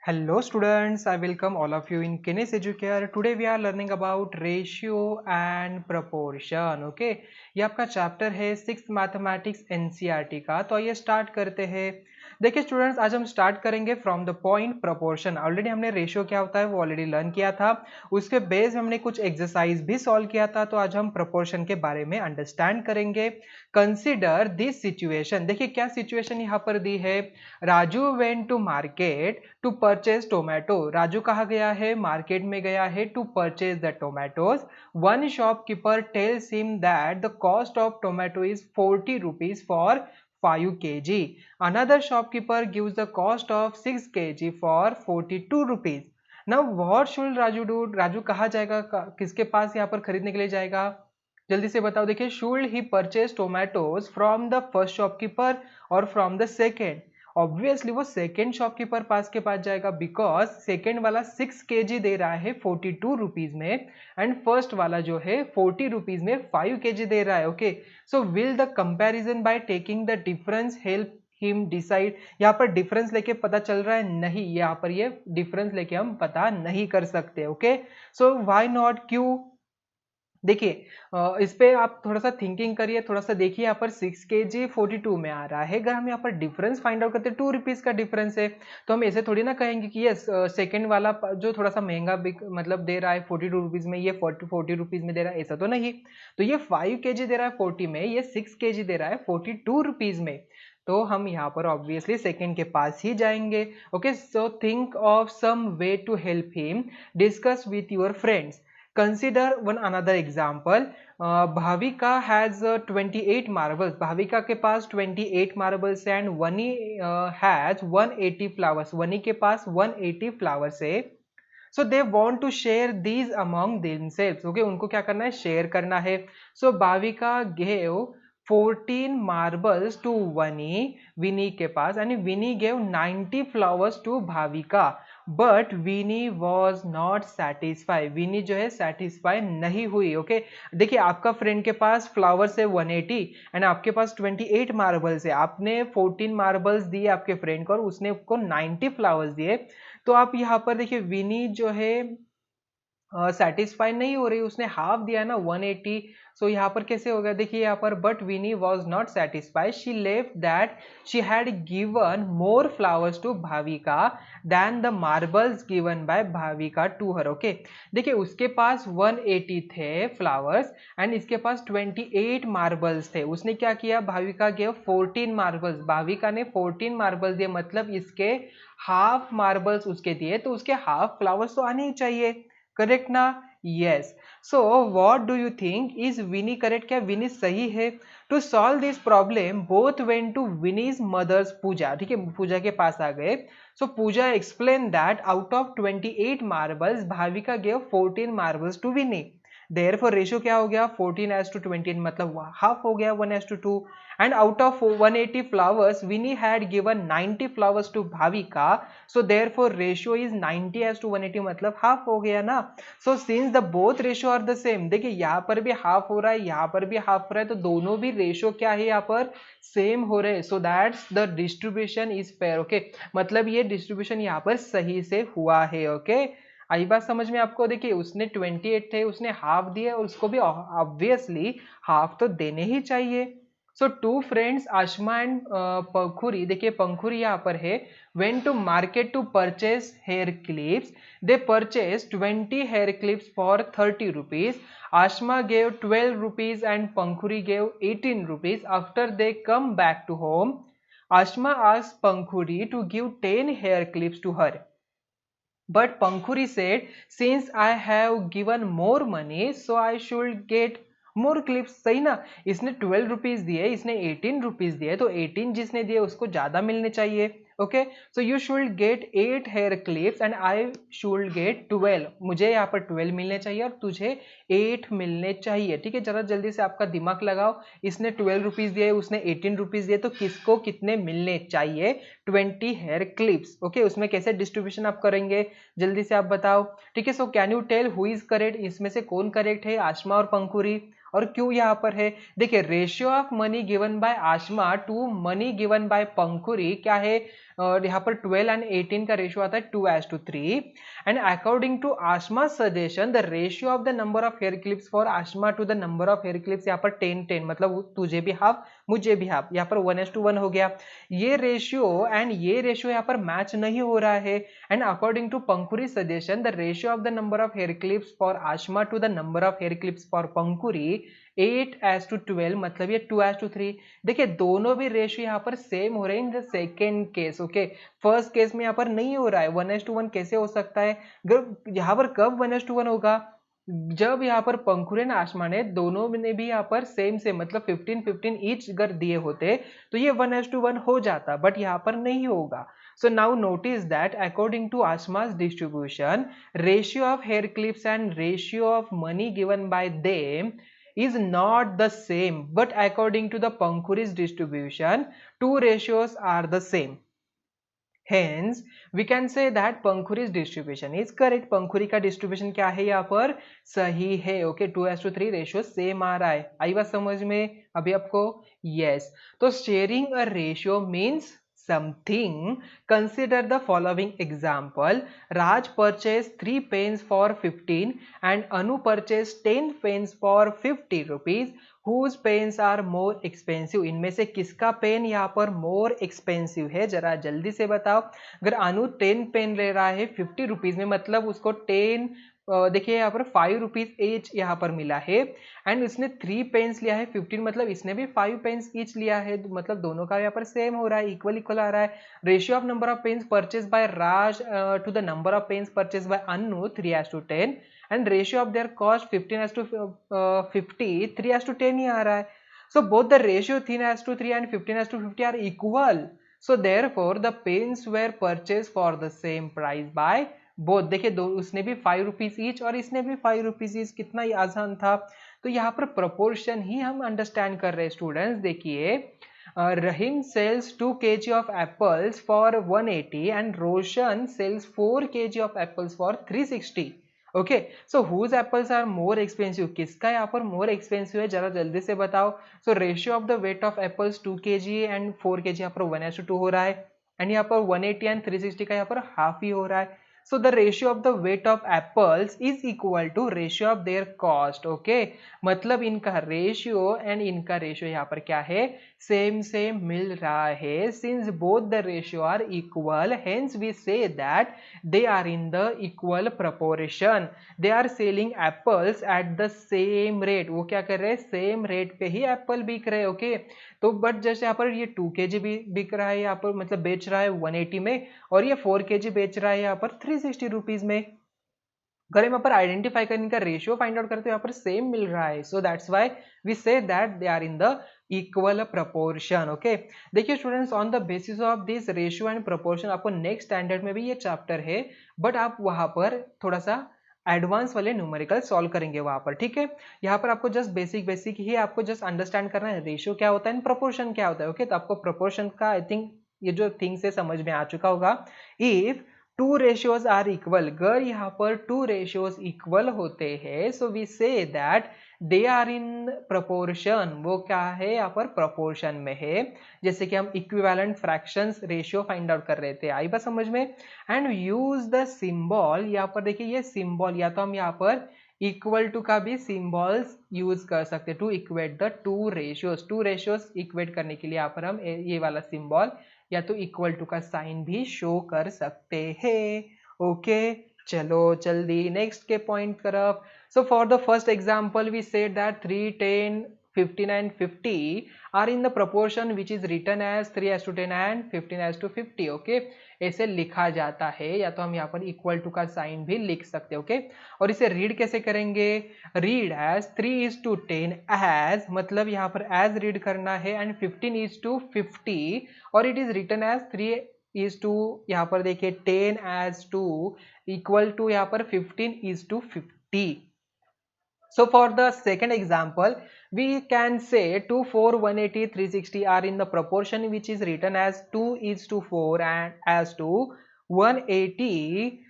Hello students, I welcome all of you in Kines Educare. Today we are learning about ratio and proportion. Okay, ये आपका chapter है 6th mathematics NCERT का। तो आइए start करते हैं। देखिए स्टूडेंट्स, आज हम स्टार्ट करेंगे from the point proportion. Already हमने रेशियो क्या होता है वो ऑलरेडी लर्न किया था, उसके बेस हमने कुछ एक्सरसाइज भी सॉल्व किया था। तो आज हम प्रोपोर्शन के बारे में अंडरस्टैंड करेंगे। Consider this situation. देखिए क्या सिचुएशन यहाँ पर दी है। Raju went to market to purchase tomato. Raju कहाँ गया है? मार्केट में गया है to purchase the tomatoes. One shopkeeper tells him that the cost of tomato is 40 rupees for 5 kg. Another shopkeeper gives the cost of 6 kg for 42 rupees. Now what should Raju do? Raju कहाँ जाएगा, किसके पास यहाँ पर खरीदने के लिए जाएगा? जल्दी से बताओ। देखिए, should he purchase tomatoes from the first shopkeeper और फ्रॉम द सेकेंड? ऑब्वियसली वो सेकेंड शॉपकीपर के पास जाएगा, बिकॉज सेकेंड वाला 6 kg दे रहा है 42 रुपीज में एंड फर्स्ट वाला जो है 40 रुपीज में 5 kg दे रहा है। Okay, so will the comparison by taking the difference help him decide? यहाँ पर डिफरेंस लेके पता चल रहा है? नहीं, यहाँ पर ये डिफरेंस लेके हम पता नहीं कर सकते। ओके, सो व्हाई नॉट, क्यों? देखिए इस पे आप थोड़ा सा थिंकिंग करिए, थोड़ा सा देखिए। यहाँ पर 6 kg 42 में आ रहा है। अगर हम यहाँ पर डिफरेंस फाइंड आउट करते हैं, 2 रुपीज का डिफरेंस है, तो हम ऐसे थोड़ी ना कहेंगे कि ये सेकंड वाला जो थोड़ा सा महंगा मतलब दे रहा है 42 रुपीज में, ये 40 रुपीज में दे रहा है, ऐसा तो नहीं। तो ये 5 kg दे रहा है 40 में, ये 6 kg दे रहा है 42 रुपीज में। तो हम यहाँ पर ऑब्वियसली सेकंड के पास ही जाएंगे। Okay, so think of some way to help him, discuss with your friends. Consider one another example. Bhavika has 28 marbles. Bhavika के पास 28 marbles है and वनी has 180 flowers. वनी के पास 180 flowers है. So they want to share these among themselves. Okay, उनको क्या करना है? Share करना है. So Bhavika gave 14 marbles to वनी, विनी के पास, and Vini gave 90 flowers to Bhavika. But Vini was not satisfy. Vini जो है सेटिस्फाई नहीं हुई। ओके, देखिए आपका फ्रेंड के पास फ्लावर्स है 180 एंड आपके पास 28 मार्बल्स है। आपने 14 मार्बल्स दिए आपके फ्रेंड को और उसने आपको 90 फ्लावर्स दिए। तो आप यहाँ पर देखिए विनी जो है सेटिस्फाई नहीं हो रही, उसने हाफ दिया ना 180। सो यहाँ पर कैसे होगा? देखिए यहाँ पर but Vini was not satisfied, she left that she had given more flowers to Bhavika than the marbles given by Bhavika to her. Okay, देखिए उसके पास 180 थे फ्लावर्स एंड इसके पास 28 मार्बल्स थे। उसने क्या किया? भाविका गेव 14 मार्बल्स, भाविका ने 14 मार्बल्स दिए, मतलब इसके हाफ मार्बल्स उसके दिए, तो उसके हाफ फ्लावर्स तो आने ही चाहिए। करेक्ट ना? Yes. So what do you think, is Vini correct? क्या विनी सही है? To solve this problem both went to Vini's mother's Pooja. ठीक है, पूजा के पास आ गए। So Pooja explain that out of 28 marbles Bhavika gave 14 marbles to Vini. Therefore ratio क्या हो गया? 14:28, मतलब हाफ हो गया 1:2। And out of 180 flowers Vini had given 90 flowers to Bhavika, so therefore ratio is 90:180, मतलब हाफ हो गया ना। So since the both ratio are the same, देखिए यहाँ पर भी हाफ हो रहा है, यहाँ पर भी हाफ हो रहा है, तो दोनों भी रेशियो क्या है यहाँ पर? सेम हो रहे हैं। So that's the distribution is fair. Okay, मतलब ये डिस्ट्रीब्यूशन यहाँ पर सही से हुआ है। ओके, आई बात समझ में आपको? देखिए उसने 28 थे, उसने हाफ दिए और उसको भी ऑब्वियसली हाफ तो देने ही चाहिए। So two friends Ashma and Pankhuri, देखिए पंखुरी यहाँ पर है, went to market to purchase hair clips. They purchase 20 hair clips for 30 rupees. Ashma gave 12 rupees and Pankhuri gave 18 rupees. After they come back to home, Ashma asked Pankhuri to give 10 hair clips to her, but Pankhuri said, since I have given more money, so I should get more clips. सही ना? इसने 12 rupees दिए, इसने 18 rupees दिए, तो 18 जिसने दिए उसको ज्यादा मिलने चाहिए। Okay, so you should get 8 hair clips and I should get 12। मुझे यहाँ पर 12 मिलने चाहिए और तुझे 8 मिलने चाहिए। ठीक है, जरा जल्दी से आपका दिमाग लगाओ। इसने 12 रुपीज दिए, उसने 18 रुपीज दिए, तो किसको कितने मिलने चाहिए? 20 हेयर क्लिप्स। ओके, उसमें कैसे डिस्ट्रीब्यूशन आप करेंगे? जल्दी से आप बताओ। ठीक है, so can you tell who is correct? इसमें से कौन करेक्ट है, आशमा और पंखुरी? और क्यों यहाँ पर है? देखिए ratio of money given by Ashma to money given by Pankhuri क्या है? और यहाँ पर 12 एंड 18 का रेशियो आता है 2:3 and according to Ashma suggestion the ratio of the number of hair clips for Ashma to the number of hair clips यहाँ पर 10-10, मतलब तुझे भी हाफ मुझे भी हाफ, यहाँ पर 1:1 हो गया। ये रेशियो एंड ये रेशियो यहाँ पर मैच नहीं हो रहा है and according to Pankhuri suggestion the ratio of the number of hair clips for Ashma to the number of hair clips for Pankhuri 8:12, मतलब ये 2:3। देखिए दोनों भी रेशियो यहाँ पर सेम हो रहे हैं in the second case. Okay, first case में यहाँ पर नहीं हो रहा है, 1:1 कैसे हो सकता है? यहाँ पर कब 1:1 होगा? जब यहाँ पर पंखुरी एंड आशमा ने दोनों ने भी यहाँ पर सेम सेम मतलब 15-15 ईच अगर दिए होते तो ये 1:1 हो जाता, बट यहाँ पर नहीं होगा। So now notice that according to Ashma's distribution, ratio of hair clips and ratio of money given by them is not the same, but according to the Pankhuri's distribution, two ratios are the same. Hence, we can say that Pankhuri's distribution is correct. पंखुरी का distribution क्या है यहाँ पर? सही है। Okay, 2:3 ratio same आ रहा है। आई बात समझ में अभी आपको? यस। तो sharing a ratio means something. Consider the following example. Raj purchased 3 pens for 15 and Anu purchased 10 pens for 50 rupees. Whose pens are more expensive? इनमें से किसका पेन यहाँ पर मोर एक्सपेंसिव है? जरा जल्दी से बताओ। अगर अनु 10 पेन ले रहा है 50 रुपीज में, मतलब उसको 10 देखिए यहाँ पर 5 रुपीज ईच यहाँ पर मिला है एंड उसने 3 पेन्स लिया है 15, मतलब इसने भी 5 पेन्स ईच लिया है, मतलब दोनों का यहाँ पर सेम हो रहा है, इक्वल इक्वल आ रहा है। Ratio of number of pens purchase by Raj to the number of pens purchase by Anu 3:10 and ratio of their cost 15:50 3:10 ही आ रहा है। So both the ratio 3:3 and 15:50 are equal, so therefore the pens were purchase for the same price by both. देखिए दो, उसने भी 5 rupees each और इसने भी 5 रुपीज ईच, कितना ही आसान था। तो यहाँ पर प्रोपोर्शन ही हम अंडरस्टैंड कर रहे हैं स्टूडेंट्स। देखिए Rahim sells 2 kg of apples for 180 and Roshan sells 4 kg of apples for 360। Okay, so whose apples are more expensive? किसका यहाँ पर मोर एक्सपेंसिव है, जरा जल्दी से बताओ। सो ratio of the weight of apples 2 kg and 4 kg यहाँ पर 1:2 हो रहा है एंड यहाँ पर 180 एंड 360 का यहाँ पर हाफ ही हो रहा है। So the ratio of the weight of apples is equal to ratio of their cost. Okay, मतलब इनका रेशियो एंड इनका रेशियो यहाँ पर क्या है? सेम सेम मिल रहा है। Since both the ratio are equal, hence we say that they are in the equal proportion. They are selling apples at the same rate. वो क्या कर रहे हैं? सेम रेट पे ही एप्पल बिक रहे हैं। ओके, तो बट जैसे यहाँ पर ये 2 kg भी बिक रहा है यहाँ पर, मतलब बेच रहा है 180 में, और ये 4 kg बेच रहा है यहाँ पर 360 रुपीज में। अगर हम यहाँ पर आइडेंटिफाई करने का रेशियो फाइंड आउट करते हैं, यहाँ पर सेम मिल रहा है। So that's why we say that they are in the equal proportion. Okay, देखिए students, on the basis of this ratio and proportion, आपको नेक्स्ट स्टैंडर्ड में भी ये चैप्टर है, बट आप वहां पर थोड़ा सा एडवांस वाले न्यूमेरिकल सॉल्व करेंगे वहां पर। ठीक है, यहाँ पर आपको जस्ट बेसिक ही आपको जस्ट अंडरस्टैंड करना है रेशियो क्या होता है एंड प्रोपोर्शन क्या होता है। ओके, तो आपको प्रोपोर्शन का आई थिंक ये जो थिंग्स है समझ में आ चुका होगा। इफ 2 ratios आर इक्वल, अगर यहाँ पर 2 ratios इक्वल होते हैं, so we say that they are in proportion. वो क्या है? यहाँ पर प्रोपोर्शन में है। जैसे कि हम equivalent fractions ratio find out कर रहे थे, आई बात समझ में। एंड यूज द सिंबल, यहाँ पर देखिए ये सिंबल, या तो हम यहाँ पर इक्वल टू का भी सिंबल्स यूज कर सकते हैं to equate the 2 ratios। 2 ratios equate करने के लिए यहाँ पर हम ये वाला सिंबल या तो इक्वल टू का साइन भी शो कर सकते हैं। ओके, चलो जल्दी नेक्स्ट के पॉइंट तरफ। So for the first example we said that 3, 10, 15 and 50 are in the proportion which is written as 3:10 and 15:50. Okay, ऐसे लिखा जाता है, या तो हम यहाँ पर इक्वल टू का साइन भी लिख सकते हैं। ओके, और इसे रीड कैसे करेंगे? रीड एज 3:10 एज, मतलब यहाँ पर एज रीड करना है, एंड 15:50 और इट इज रिटन एज 3:, यहाँ पर देखिए 10:2 इक्वल टू यहाँ पर 15:50. So for the second example, we can say 2, 4, 180, 360 are in the proportion which is written as 2:4 and as to 180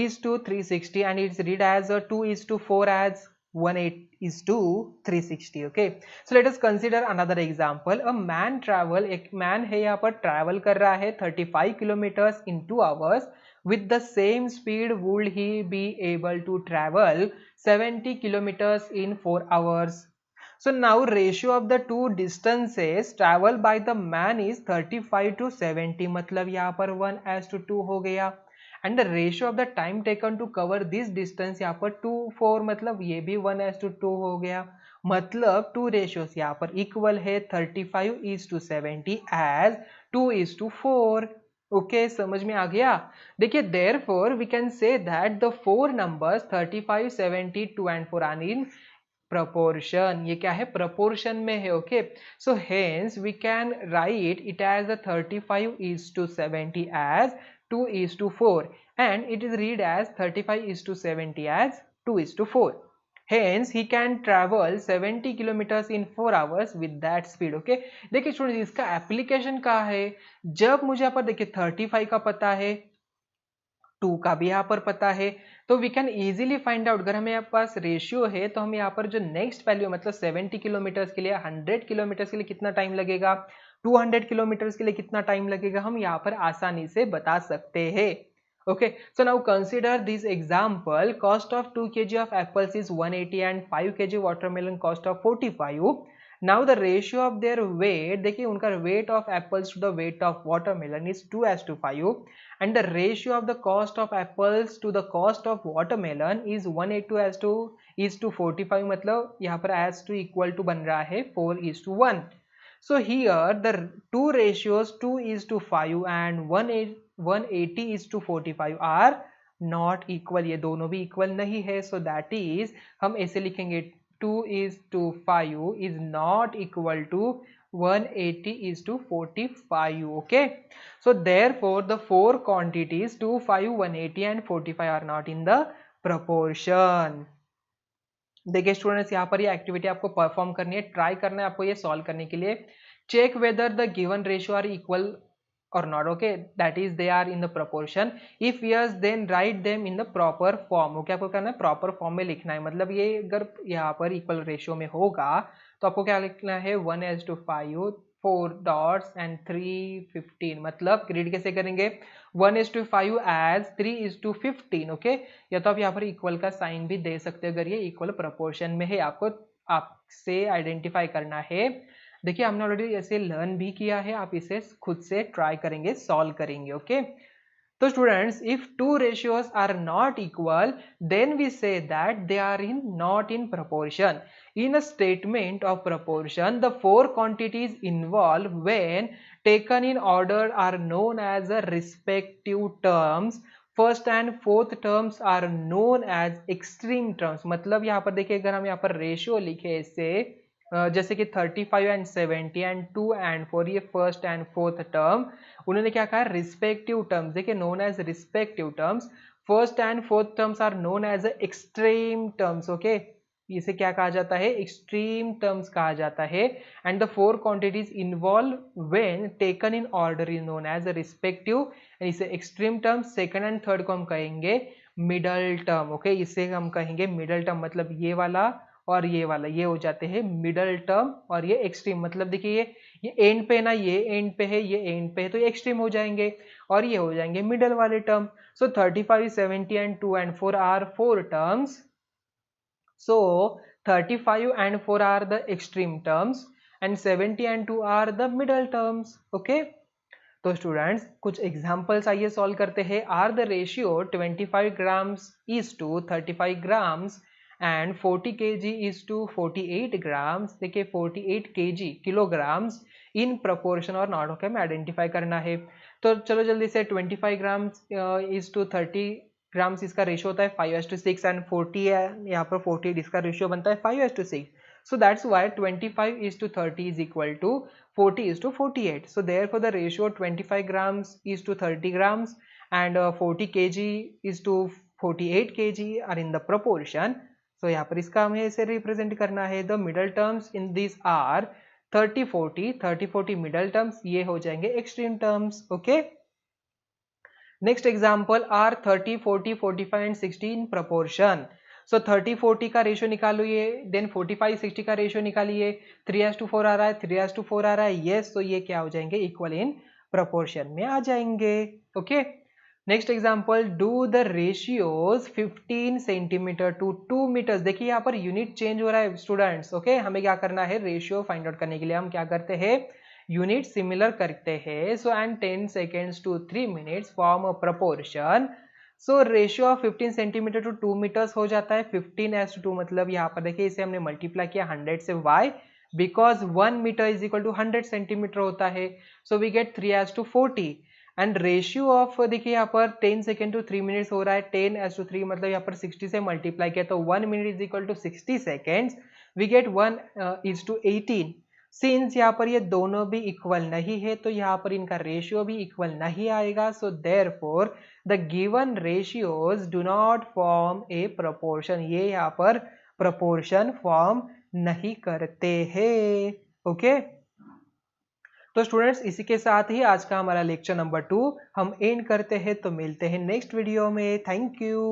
is to 360, and it's read as 2:4 as 1:360. Okay, so let us consider another example. एक man है यहाँ पर travel कर रहा है 35 kilometres in 2 hours. With the same speed would he be able to travel 70 kilometers in 4 hours? So now ratio of the two distances traveled by the man is 35 to 70, मतलब यहाँ पर 1:2 हो गया. And the ratio of the time taken to cover this distance यहाँ पर 2:4, मतलब ये भी 1:2 हो गया. मतलब टू रेशियोस यहाँ पर इक्वल है 35:70 एज 2:4. ओके, समझ में आ गया. देखिए therefore we can say that the four numbers 35, 70, 2 and 4 are in proportion. ये क्या है, proportion में है. Okay, so hence we can write it as a 35:70 as 2:4 and it is read as 35:70 as 2:4. Hence he can travel 70 kilometers in 4 hours with that speed. Okay, देखिए student इसका application कहाँ है. जब मुझे यहाँ पर देखिए 35 का पता है, 2 का भी यहाँ पर पता है, तो we can easily find out. अगर हमें यहाँ पास रेशियो है तो हम यहाँ पर जो नेक्स्ट वैल्यू मतलब 70 किलोमीटर्स के लिए 100 किलोमीटर्स के लिए कितना टाइम लगेगा, 200 किलोमीटर्स के लिए कितना टाइम लगेगा, हम यहाँ पर आसानी से बता सकते हैं. Okay, so now consider this example. Cost of 2 kg of apples is 180 and 5 kg watermelon cost of 45. Now the ratio of their weight, देखिए उनका weight of apples to the weight of watermelon is 2:5 and the ratio of the cost of apples to the cost of watermelon is 1:2:45. मतलब यहाँ पर as to equal to बन रहा है 4:1. So here the two ratios 2:5 and 180:45 are not equal. ये दोनों भी equal नहीं है. So that is हम ऐसे लिखेंगे 2:5 is not equal to 180:45. Okay, so therefore the four quantities 2, 5, 180 and 45 are not in the proportion. देखिए स्टूडेंट्स यहाँ पर ये एक्टिविटी आपको परफॉर्म करनी है, ट्राई करना है आपको ये सॉल्व करने के लिए. Check whether the given ratio are equal or not. Okay, that is they are in the proportion. If yes, then write them in the proper form. Okay, आपको करना है प्रॉपर फॉर्म में लिखना है. मतलब ये अगर यहाँ पर इक्वल रेशियो में होगा तो आपको क्या लिखना है 1:5, 4 dots and 3:15. मतलब रीड कैसे करेंगे 1:5 as 3:15. ओके, या तो आप यहाँ पर इक्वल का साइन भी दे सकते हो अगर ये इक्वल प्रोपोर्शन में है. आपको आपसे आइडेंटिफाई करना है. देखिए हमने ऑलरेडी ऐसे लर्न भी किया है, आप इसे खुद से ट्राई करेंगे, सॉल्व करेंगे. ओके, तो students if two ratios are not equal then we say that they are in not in proportion. In a statement of proportion, the four quantities involved when taken in order are known as the respective terms. First and fourth terms are known as extreme terms. मतलब यहाँ पर देखिए अगर हम यहाँ पर ratio लिखे इससे जैसे कि 35 एंड 70 एंड 2 एंड 4, ये फर्स्ट एंड फोर्थ टर्म उन्होंने क्या कहा रिस्पेक्टिव टर्म्स. देखिए known as respective terms. First and fourth terms are known as extreme terms. Okay, इसे क्या कहा जाता है, एक्सट्रीम टर्म्स कहा जाता है. And the four quantities involve when taken in order is known as respective. And इसे extreme terms. Second and third को हम कहेंगे मिडल टर्म. ओके, इसे हम कहेंगे मिडल टर्म. मतलब ये वाला और ये वाला ये हो जाते हैं मिडल टर्म और ये एक्सट्रीम. मतलब देखिए ये एंड पे ना, ये एंड पे है, ये एंड पे है, तो ये एक्सट्रीम हो जाएंगे और ये हो जाएंगे मिडल वाले term. So 35, 70 and 2 and 4 are four terms. So 35 and 4 are the extreme terms and 70 and 2 are the middle terms. Okay, तो स्टूडेंट्स कुछ एग्जांपल्स आइए सॉल्व करते हैं. Are the ratio 25 grams is to 35 grams and 40 kg is to 48 grams. देखिए 48 kg kilograms in proportion और not. Okay, हमें identify करना है. तो चलो जल्दी से 25 grams is to 30 ग्राम्स इसका रेशियो होता है 5:6 एंड 40 है यहाँ पर 48 इसका रेशियो बनता है 5:6. So that's why 25:30 is equal to 40:48. So therefore the ratio 25 grams is to 30 grams and 40 kg is to 48 kg are in the proportion. So यहाँ पर इसका हमें इसे रिप्रेजेंट करना है. The middle terms in this are 30-40 middle terms, ये हो जाएंगे extreme terms. Okay, next example are 30, 40, 45 and 60 इन proportion. सो 30-40 का रेशियो निकालिए, देन 45-60 का रेशियो निकालिए, 3:4 आ रहा है, 3:4 आ रहा है, यस, तो ये क्या हो जाएंगे, इक्वल इन प्रोपोर्शन में आ जाएंगे। Okay, next example, do the ratios 15 centimetre to 2 metres. देखिए यहाँ पर यूनिट चेंज हो रहा है स्टूडेंट्स। ओके, हमें क्या करना है, रेशियो फाइंड आउट करने के लिए हम क्या करते हैं, यूनिट सिमिलर करते हैं। So and 10 seconds to 3 minutes form a proportion. So ratio of 15 centimetre to 2 metres हो जाता है 15:2, मतलब यहाँ पर देखिए इसे हमने मल्टीप्लाई किया 100 से, why, because 1 metre is equal to 100 centimetre होता है। So we get 3:40 and ratio of, देखिए यहाँ पर 10 सेकेंड टू 3 मिनट्स हो रहा है, 10:3 मतलब यहाँ पर 60 से मल्टीप्लाई किया तो 1 minute is equal to 60 seconds, we get 1:18। Since यहाँ पर ये दोनों भी इक्वल नहीं है तो यहाँ पर इनका रेशियो भी इक्वल नहीं आएगा। सो therefore the given ratios do not form A proportion, ये यहाँ पर प्रोपोर्शन फॉर्म नहीं करते हैं। ओके, तो स्टूडेंट्स इसी के साथ ही आज का हमारा लेक्चर नंबर 2 हम एंड करते हैं। तो मिलते हैं नेक्स्ट वीडियो में। Thank you.